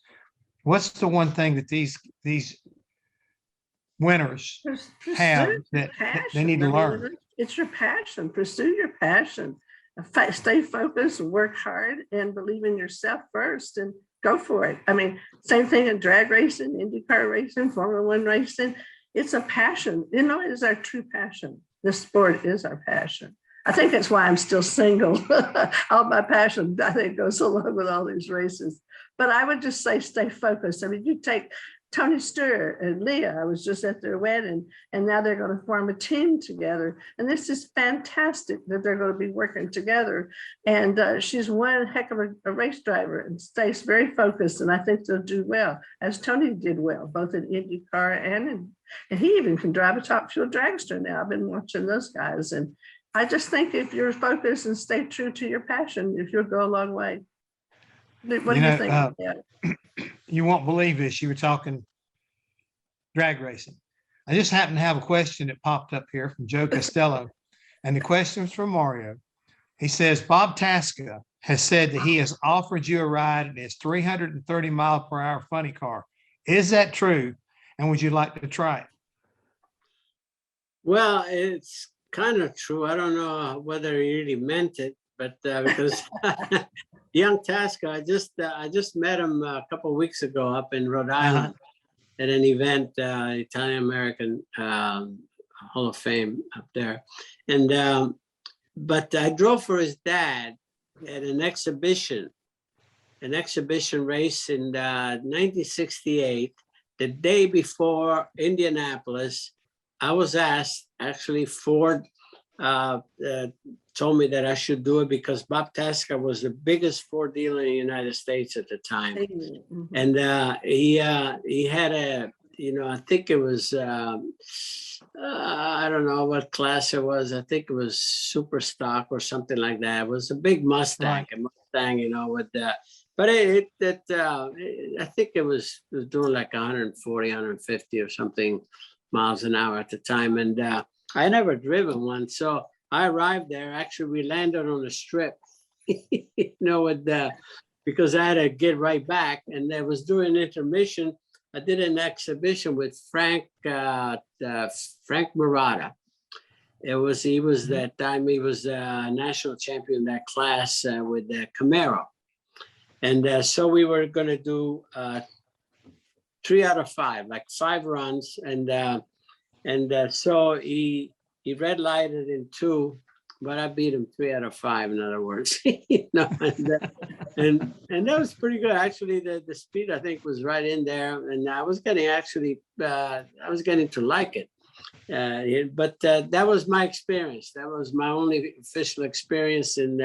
What's the one thing that these winners have that they need to learn? It's your passion. Pursue your passion. Stay focused, work hard, and believe in yourself first, and go for it. I mean, same thing in drag racing, IndyCar racing, Formula One racing. It's a passion. It is our true passion. This sport is our passion. I think that's why I'm still single. All my passion, I think, goes along with all these races. But I would just say stay focused. I mean, you take Tony Stewart and Leah, I was just at their wedding, and now they're going to form a team together. And this is fantastic that they're going to be working together. And she's one heck of a race driver and stays very focused. And I think they'll do well, as Tony did well, both in IndyCar and he even can drive a top fuel dragster now. I've been watching those guys. And I just think if you're focused and stay true to your passion, if you'll go a long way. What do you think? You won't believe this. You were talking drag racing. I just happened to have a question that popped up here from Joe Costello. And the question was from Mario. He says, Bob Tasca has said that he has offered you a ride in his 330 mile per hour funny car. Is that true? And would you like to try it? Well, it's kind of true. I don't know whether he really meant it, but because young Tasca, I just met him a couple of weeks ago up in Rhode Island at an event, Italian American Hall of Fame up there, and but I drove for his dad at an exhibition race in 1968. The day before Indianapolis, I was asked. Actually, Ford told me that I should do it because Bob Tasca was the biggest Ford dealer in the United States at the time. Mm-hmm. And he had a, I think it was I don't know what class it was. I think it was super stock or something like that. It was a big Mustang, Right. a Mustang, but I think it was doing like 140, 150 or something miles an hour at the time. And I never driven one. So I arrived there. Actually, we landed on the strip, because I had to get right back. And there was during intermission, I did an exhibition with Frank Murata. He was that time, he was a national champion in that class with Camaro. And so we were going to do 3 out of 5, like 5 runs. And so he red lighted in 2, but I beat him 3 out of 5, in other words. And that was pretty good. Actually, the speed, I think, was right in there. And I was getting to like it. But that was my experience. That was my only official experience. And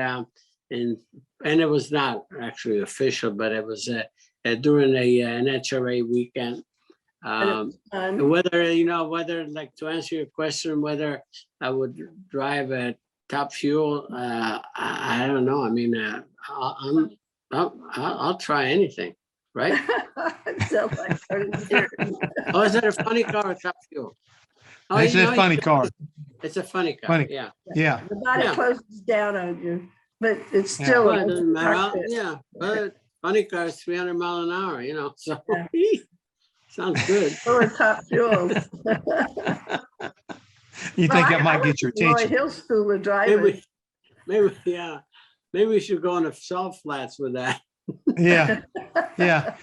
it was not actually official, but it was during an NHRA weekend. Whether like, to answer your question, whether I would drive a Top Fuel, I don't know. I mean, I'll try anything, right? Sounds like 30 years. Oh, is that a funny car or Top Fuel? Oh, It's a funny car. It's a funny car. Funny. Yeah. Yeah. The body Yeah. closes down on you, but it's Yeah. still. Well, it doesn't matter. cockpit. Yeah, but funny car is 300 miles an hour, so Yeah. sounds good. Or Top Fuels. You think that might get your Roy attention? Hill School of Driving. Maybe we should go on the salt flats with that. Yeah. Yeah.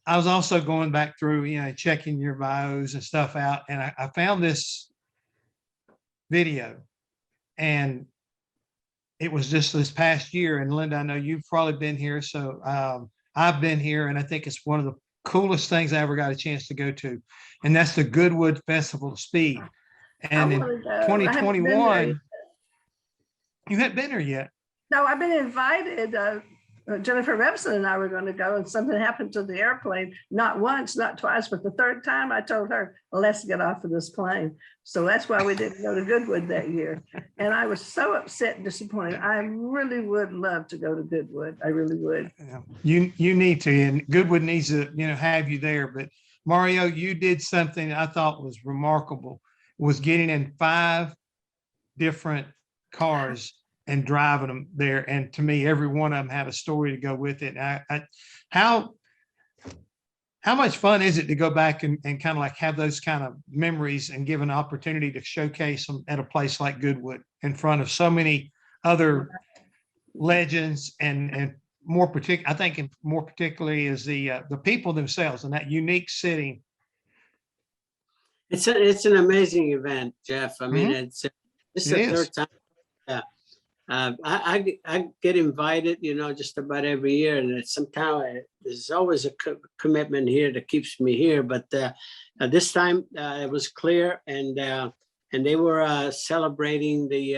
I was also going back through, checking your bios and stuff out. And I found this video, and it was just this past year. And Linda, I know you've probably been here. So I've been here, and I think it's one of the coolest things I ever got a chance to go to. And that's the Goodwood Festival of Speed. And in 2021, you hadn't been there yet. No, I've been invited. Jennifer Rebson and I were going to go, and something happened to the airplane. Not once, not twice, but the third time I told her, well, let's get off of this plane. So that's why we didn't go to Goodwood that year. And I was so upset and disappointed. I really would love to go to Goodwood. I really would. You need to, and Goodwood needs to, have you there. But Mario, you did something I thought was remarkable, was getting in 5 different cars and driving them there. And to me, every one of them had a story to go with it. How much fun is it to go back and kind of like have those kind of memories and give an opportunity to showcase them at a place like Goodwood in front of so many other legends and more particular, I think more particularly is the people themselves in that unique setting. It's an amazing event, Jeff. I mean, it's the third time. Yeah. I get invited, just about every year, and sometimes there's always a commitment here that keeps me here. But this time it was clear, and they were celebrating the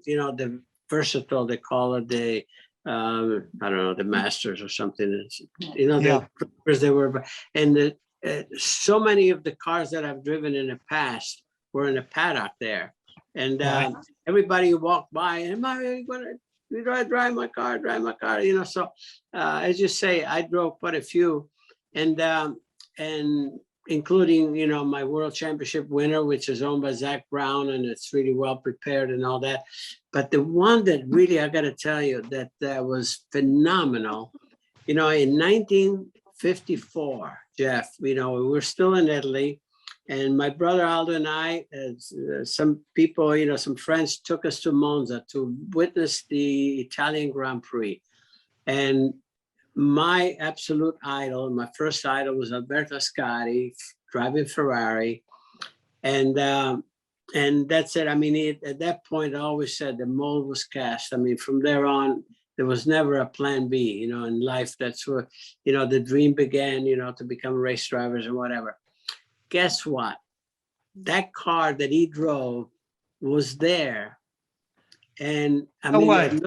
the versatile, they call it, the I don't know, the Masters or something. The drivers they were, and so many of the cars that I've driven in the past were in the paddock there. And everybody who walked by, am I going to drive my car? So as you say, I drove quite a few, and including, my world championship winner, which is owned by Zach Brown, and it's really well prepared and all that. But the one that really, I got to tell you, that was phenomenal, in 1954, Jeff, we were still in Italy. And my brother Aldo and I, some people, some friends took us to Monza to witness the Italian Grand Prix. And my absolute idol, my first idol, was Alberto Ascari driving Ferrari. And that's it. I mean, at that point, I always said the mold was cast. I mean, from there on, there was never a plan B, in life. That's where, the dream began, to become race drivers and whatever. Guess what? That car that he drove was there. And I mean,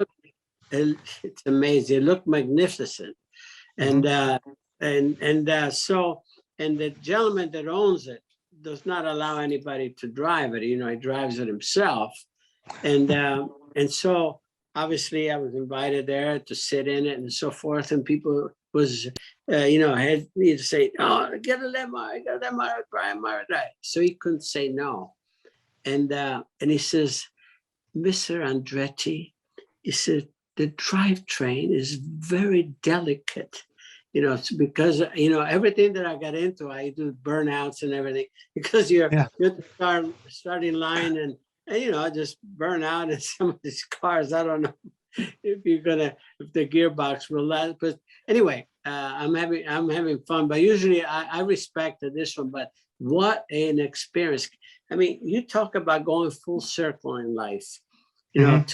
it's amazing. It looked magnificent. And the gentleman that owns it, does not allow anybody to drive it. You know, he drives it himself. And so obviously I was invited there to sit in it and so forth. And people was, had me to say, oh, get a limo, drive. So he couldn't say no. And he says, Mr. Andretti, he said, the drivetrain is very delicate. You know, it's because, everything that I got into, I do burnouts and everything because you're the starting line and just burn out in some of these cars. I don't know if the gearbox will last. But anyway, I'm having fun. But usually I respect this one. But what an experience! I mean, you talk about going full circle in life. Can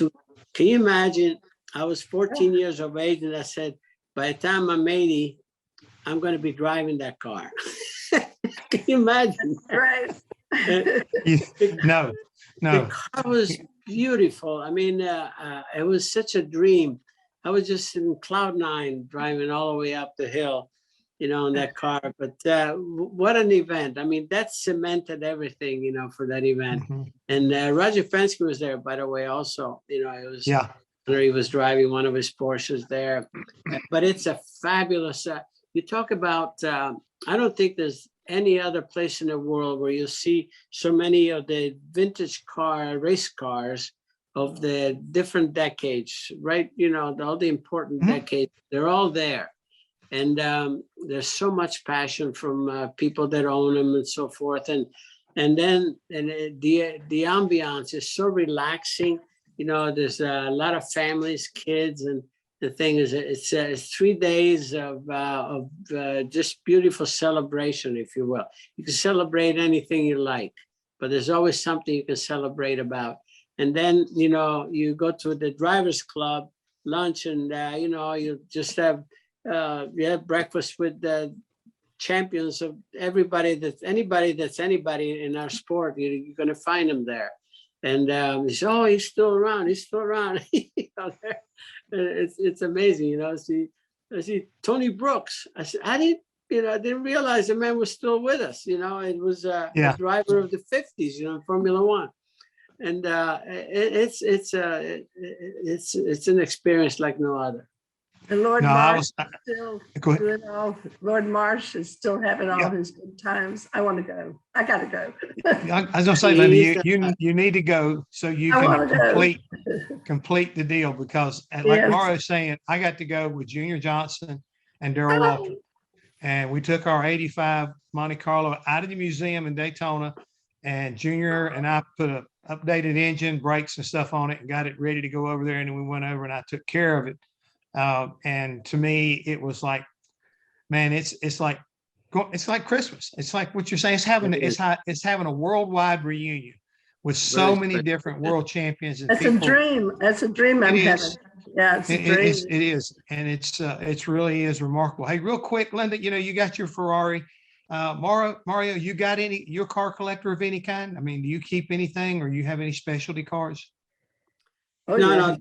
you imagine? I was 14 years of age, and I said, by the time I'm 80, I'm going to be driving that car. Can you imagine? Right. No. The car was beautiful. I mean, it was such a dream. I was just in cloud nine driving all the way up the hill, in that car. But what an event. I mean, that cemented everything, for that event. Mm-hmm. And Roger Fensky was there, by the way, also. It was, he was driving one of his Porsches there. But it's a fabulous, you talk about, I don't think there's any other place in the world where you see so many of the vintage race cars of the different decades, right? All the important decades, they're all there. And there's so much passion from people that own them and so forth. And then the ambiance is so relaxing. There's a lot of families, kids, and the thing is, it's 3 days of just beautiful celebration, if you will. You can celebrate anything you like, but there's always something you can celebrate about. And then, you go to the drivers club lunch and, you just have breakfast with the champions of anybody that's anybody in our sport. You're going to find them there. And he said, oh, he's still around. It's amazing, I see Tony Brooks. I said, I didn't realize the man was still with us. It was a driver of the 50s, in Formula One. And it's an experience like no other. And Lord Marsh is still having all his good times. I want to go. I got to go. I was gonna say, Linda, you need to go so you can complete the deal because, like Mario's saying, I got to go with Junior Johnson and Darrell Walter, and we took our '85 Monte Carlo out of the museum in Daytona, and Junior and I put a updated engine, brakes, and stuff on it, and got it ready to go over there. And then we went over and I took care of it. And to me, it was like, man, it's like Christmas. It's like what you're saying. It's having a worldwide reunion with so many different world champions. And that's people. A dream. That's a dream. I'm having. Yeah, it's a dream. It is, and it's really is remarkable. Hey, real quick, Linda, you got your Ferrari. Mario, you got your car collector of any kind? I mean, do you keep anything, or you have any specialty cars? Oh, no.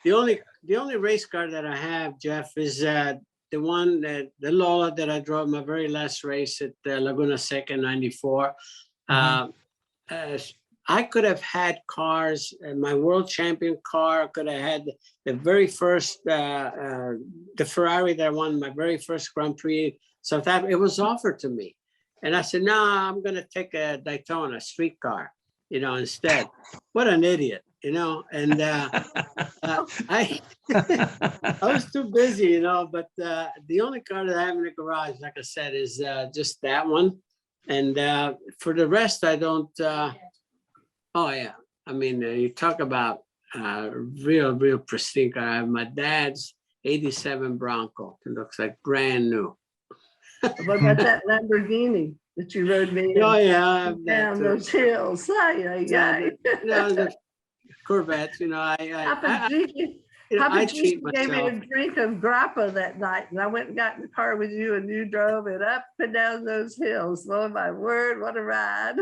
The only race car that I have, Jeff, is the one the Lola that I drove my very last race at Laguna Seca '94. I could have had cars, my world champion car. I could have had the very first the Ferrari that I won my very first Grand Prix. So that it was offered to me, and I said, "No, I'm going to take a Daytona street car, instead." What an idiot. And I was too busy, but the only car that I have in the garage, like I said, is just that one. And for the rest, I don't, I mean, you talk about real pristine car. I have my dad's 87 Bronco. It looks like brand new. What about that Lamborghini that you rode me down those hills? The Corvettes, Papa G You know, How I about treat you gave me myself. a drink of grappa that night, and I went and got in the car with you, and you drove it up and down those hills. Oh my word, what a ride!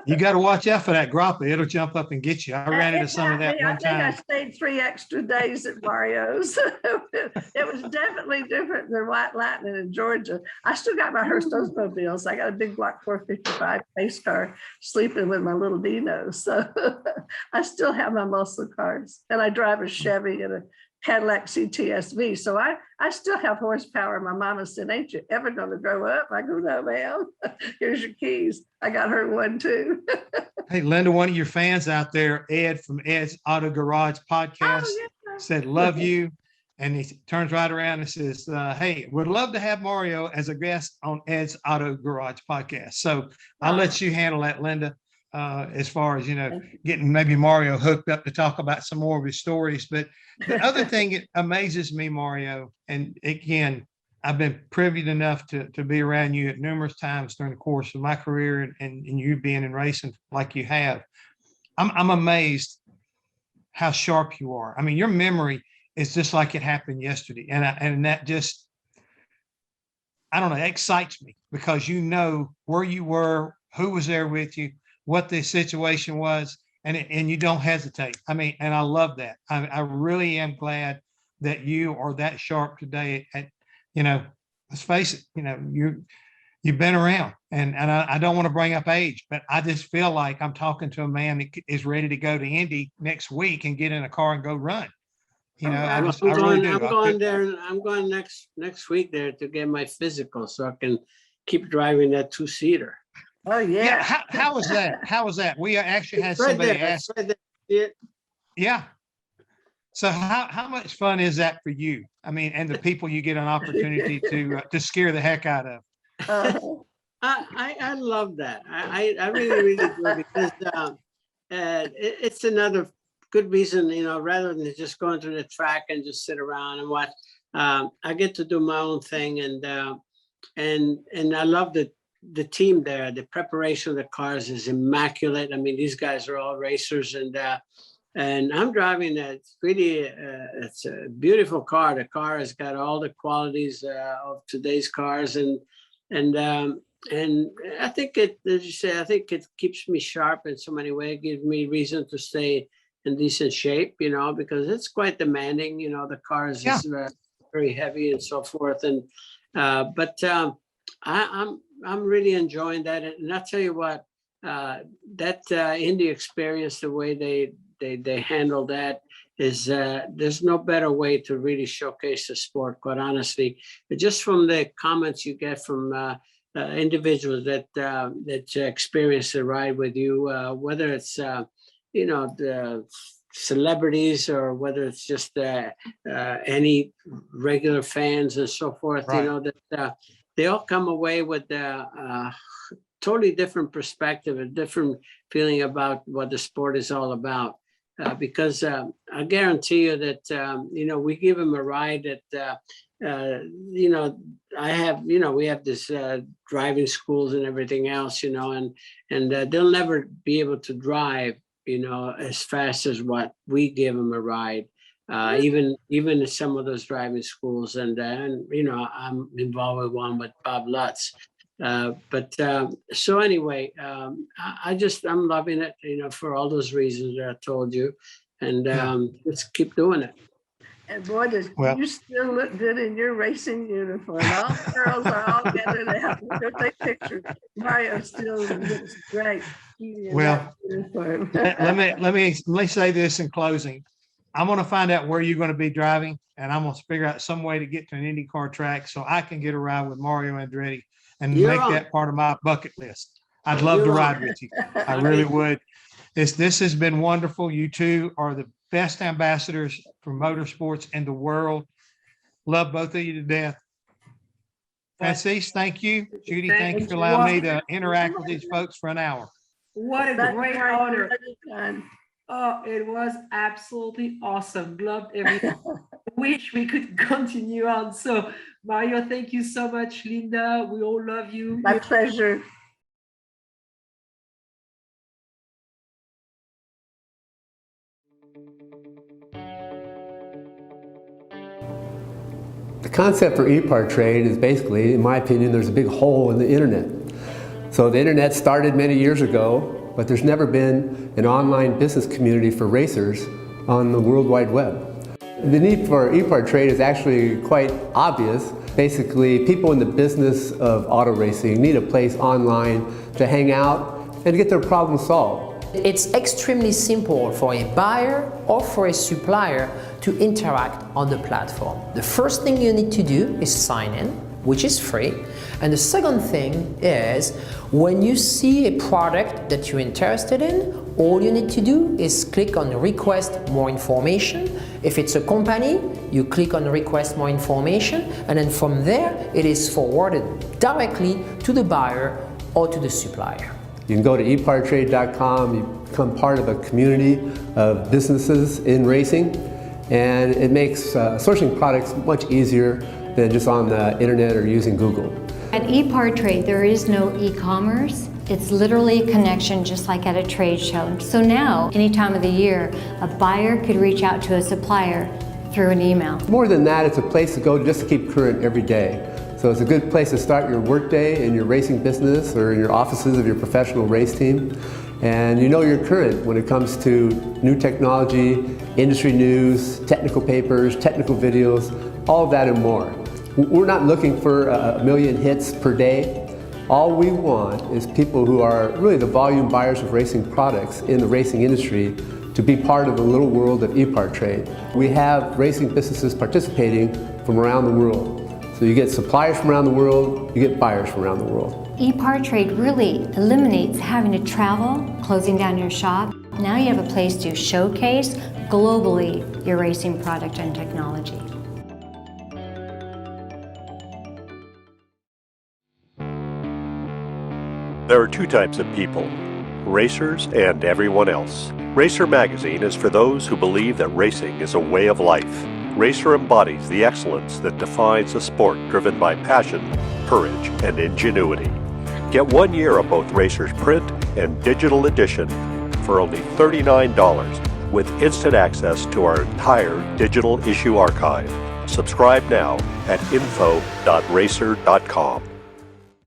You got to watch out for that grappa. It'll jump up and get you. I ran into It some of got that me. I one think I time. stayed 3 extra days at Mario's. It was definitely different than White Lightning in Georgia. I still got my Hearst Oldsmobiles. I got a big block 455 pace car sleeping with my little Dino. So I still have my muscle cars, and I drive a Chevy and a Cadillac CTSV. So I still have horsepower. My mama said, "Ain't you ever going to grow up?" I go, "No, ma'am. Here's your keys. I got her one too." Hey, Linda, one of your fans out there, Ed from Ed's Auto Garage podcast, Oh, yeah. said, "Love you." And he turns right around and says, "Hey, would love to have Mario as a guest on Ed's Auto Garage podcast." So I'll let you handle that, Linda, as far as, getting maybe Mario hooked up to talk about some more of his stories. But the other thing that amazes me, Mario, and again, I've been privy enough to be around you at numerous times during the course of my career and you being in racing like you have. I'm amazed how sharp you are. I mean, your memory is just like it happened yesterday. And that just, I don't know, excites me because you know where you were, who was there with you, what the situation was, and you don't hesitate. I mean, and I love that. I really am glad that you are that sharp today. Let's face it, you've been around, and I don't want to bring up age, but I just feel like I'm talking to a man that is ready to go to Indy next week and get in a car and go run. I really do. I'm going there. I'm going next week there to get my physical so I can keep driving that 2-seater. Oh Yeah. yeah. How was that? How was that? We actually had It's right somebody there. ask. It's right there. See it? Yeah. So how much fun is that for you? I mean, and the people you get an opportunity to scare the heck out of. I love that. I really do because it's another good reason, rather than just going to the track and just sit around and watch. I get to do my own thing, and I love the team there. The preparation of the cars is immaculate. I mean, these guys are all racers, and I'm driving a really it's a beautiful car. The car has got all the qualities of today's cars, and I think as you say, I think it keeps me sharp in so many ways. It gives me reason to stay in decent shape, because it's quite demanding. The car is very heavy and so forth. And but I'm really enjoying that. And I'll tell you what, that Indy experience, the way they handle that is there's no better way to really showcase the sport, quite honestly. But just from the comments you get from individuals that experience the ride with you, whether it's the celebrities or whether it's just any regular fans and so forth, Right. that they all come away with a totally different perspective, a different feeling about what the sport is all about. Because I guarantee you that, we give them a ride that, I have, we have this driving schools and everything else, and they'll never be able to drive, as fast as what we give them a ride. Even in some of those driving schools, and I'm involved with one with Bob Lutz. So anyway, I'm loving it, for all those reasons that I told you, and let's keep doing it. And boy, you still look good in your racing uniform. All the girls are all gathered out. Go take pictures. Mario still looks great. Well, let me say this in closing. I'm going to find out where you're going to be driving, and I'm going to figure out some way to get to an IndyCar track so I can get a ride with Mario Andretti and make that part of my bucket list. I'd love to ride with you. I really would. This has been wonderful. You two are the best ambassadors for motorsports in the world. Love both of you to death. Francis, thank you. Judy, thank you for allowing me to interact with these folks for an hour. What a great honor. Oh, it was absolutely awesome. Loved everything. Wish we could continue on. So, Mario, thank you so much. Linda, we all love you. My pleasure. concept for e-part trade is basically, in my opinion, there's a big hole in the internet. So the internet started many years ago, but there's never been an online business community for racers on the World Wide Web. The need for e-part trade is actually quite obvious. Basically, people in the business of auto racing need a place online to hang out and get their problems solved. It's extremely simple for a buyer or for a supplier to interact on the platform. The first thing you need to do is sign in, which is free. And the second thing is, when you see a product that you're interested in, all you need to do is click on request more information. If it's a company, you click on request more information, and then from there, it is forwarded directly to the buyer or to the supplier. You can go to epartrade.com, you become part of a community of businesses in racing, and it makes sourcing products much easier than just on the internet or using Google. At ePart Trade, there is no e-commerce. It's literally a connection just like at a trade show. So now, any time of the year, a buyer could reach out to a supplier through an email. More than that, it's a place to go just to keep current every day. So it's a good place to start your workday in your racing business or in your offices of your professional race team. And you know you're current when it comes to new technology, industry news, technical papers, technical videos, all of that and more. We're not looking for a million hits per day. All we want is people who are really the volume buyers of racing products in the racing industry to be part of the little world of e-part trade. We have racing businesses participating from around the world. So you get suppliers from around the world, you get buyers from around the world. ePart Trade really eliminates having to travel, closing down your shop. Now you have a place to showcase globally your racing product and technology. There are two types of people, racers and everyone else. Racer Magazine is for those who believe that racing is a way of life. Racer embodies the excellence that defines a sport driven by passion, courage, and ingenuity. Get 1 year of both Racer's print and digital edition for only $39 with instant access to our entire digital issue archive. Subscribe now at info.racer.com.